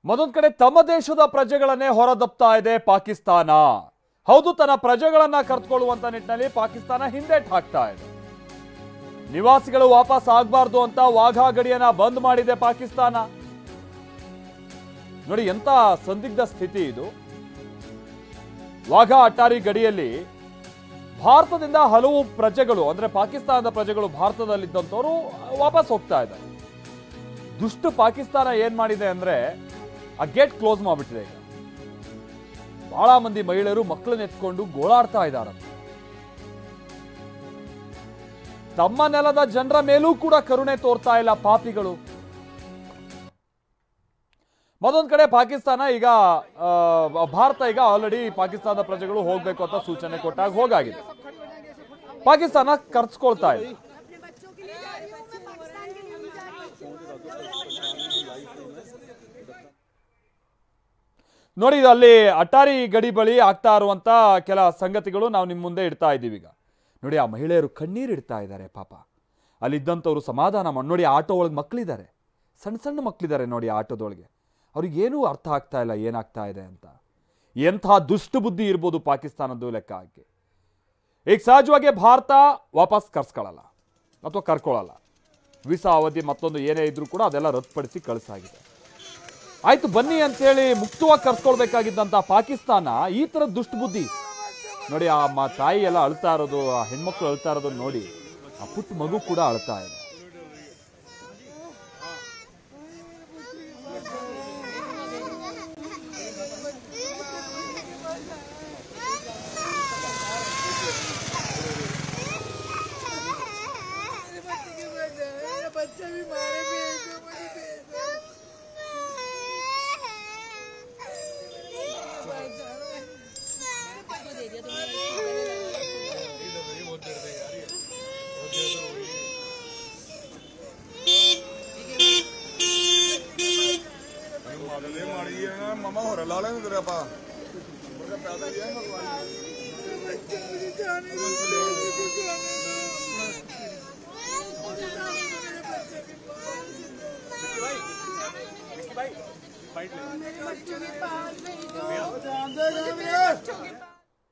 ಮತ್ತೊಂದು ಕಡೆ ತಮ್ಮ ದೇಶದ ಪ್ರಜೆಗಳನ್ನೇ ಹೊರದಬ್ತಾ ಇದೆ ಪಾಕಿಸ್ತಾನ. ಹೌದು, ತನ್ನ ಪ್ರಜೆಗಳನ್ನ ಕರೆದುಕೊಳ್ಳುವಂತ ನಿಟ್ಟಿನಲ್ಲಿ ಪಾಕಿಸ್ತಾನ ಹಿಂದೇಟು ಹಾಕ್ತಾ ಇದೆ. ನಿವಾಸಿಗಳು ವಾಪಸ್ ಆಗಬಾರ್ದು ಅಂತ ವಾಘಾ ಗಡಿಯನ್ನ ಬಂದ್ ಮಾಡಿದೆ ಪಾಕಿಸ್ತಾನ. ನೋಡಿ ಎಂತ ಸಂದಿಗ್ಧ ಸ್ಥಿತಿ ಇದು. ವಾಘಾ ಅಟ್ಟಾರಿ ಗಡಿಯಲ್ಲಿ ಭಾರತದಿಂದ ಹಲವು ಪ್ರಜೆಗಳು ಅಂದ್ರೆ ಪಾಕಿಸ್ತಾನದ ಪ್ರಜೆಗಳು ಭಾರತದಲ್ಲಿದ್ದಂಥವರು ವಾಪಸ್ ಹೋಗ್ತಾ ಇದ್ದಾರೆ. ದುಷ್ಟ ಪಾಕಿಸ್ತಾನ ಏನ್ ಮಾಡಿದೆ ಅಂದ್ರೆ ಆ ಗೇಟ್ ಕ್ಲೋಸ್ ಮಾಡ್ಬಿಟ್ಟಿದೆ. ಈಗ ಬಹಳ ಮಂದಿ ಮಹಿಳೆಯರು ಮಕ್ಕಳನ್ನ ಎತ್ಕೊಂಡು ಗೋಳಾಡ್ತಾ ಇದ್ದಾರೆ. ತಮ್ಮ ನೆಲದ ಜನರ ಮೇಲೂ ಕೂಡ ಕರುಣೆ ತೋರ್ತಾ ಇಲ್ಲ ಪಾಪಿಗಳು. ಮತ್ತೊಂದು ಕಡೆ ಪಾಕಿಸ್ತಾನ ಈಗ ಭಾರತ ಈಗ ಆಲ್ರೆಡಿ ಪಾಕಿಸ್ತಾನದ ಪ್ರಜೆಗಳು ಹೋಗ್ಬೇಕು ಅಂತ ಸೂಚನೆ ಕೊಟ್ಟಾಗ ಹೋಗಾಗಿದೆ. ಪಾಕಿಸ್ತಾನ ಕರ್ಸ್ಕೊಳ್ತಾ ಇದೆ. ನೋಡಿ, ಅಲ್ಲಿ ಅಟ್ಟಾರಿ ಗಡಿ ಬಳಿ ಆಗ್ತಾ ಇರುವಂತ ಕೆಲ ಸಂಗತಿಗಳು ನಾವು ನಿಮ್ಮ ಮುಂದೆ ಇಡ್ತಾ ಇದ್ದೀವಿ. ಈಗ ನೋಡಿ, ಆ ಮಹಿಳೆಯರು ಕಣ್ಣೀರು ಇಡ್ತಾ ಇದ್ದಾರೆ. ಪಾಪ ಅಲ್ಲಿದ್ದಂಥವ್ರು ಸಮಾಧಾನ ಮಾಡಿ. ನೋಡಿ, ಆಟೋ ಒಳಗೆ ಮಕ್ಕಳಿದ್ದಾರೆ, ಸಣ್ಣ ಸಣ್ಣ ಮಕ್ಕಳಿದ್ದಾರೆ. ನೋಡಿ, ಆಟೋದೊಳಗೆ ಅವ್ರಿಗೇನೂ ಅರ್ಥ ಆಗ್ತಾ ಇಲ್ಲ ಏನಾಗ್ತಾ ಇದೆ ಅಂತ. ಎಂಥ ದುಷ್ಟ ಬುದ್ಧಿ ಇರ್ಬೋದು ಪಾಕಿಸ್ತಾನದ್ದು ಲೆಕ್ಕ ಹಾಕಿ. ಈಗ ಸಹಜವಾಗಿ ಭಾರತ ವಾಪಸ್ ಕರ್ಸ್ಕೊಳ್ಳಲ್ಲ ಅಥವಾ ಕರ್ಕೊಳ್ಳಲ್ಲ. ವೀಸಾ ಅವಧಿ ಮತ್ತೊಂದು ಏನೇ ಇದ್ರೂ ಕೂಡ ಅದೆಲ್ಲ ರದ್ದುಪಡಿಸಿ ಕಳಿಸಾಗಿದೆ. ಆಯ್ತು ಬನ್ನಿ ಅಂತೇಳಿ ಮುಕ್ತವಾಗಿ ಕರ್ಸ್ಕೊಳ್ಬೇಕಾಗಿದ್ದಂಥ ಪಾಕಿಸ್ತಾನ ಈ ಥರದ ದುಷ್ಟ ಬುದ್ಧಿ ನೋಡಿ. ಆ ತಾಯಿ ಎಲ್ಲ ಅಳ್ತಾ ಇರೋದು, ಆ ಹೆಣ್ಮಕ್ಳು ಅಳ್ತಾ ಇರೋದು ನೋಡಿ. ಆ ಪುಟ್ಟ ಮಗು ಕೂಡ ಅಳ್ತಾ ಇದೆ. मामा हो रहा लाले तेरे पा भाई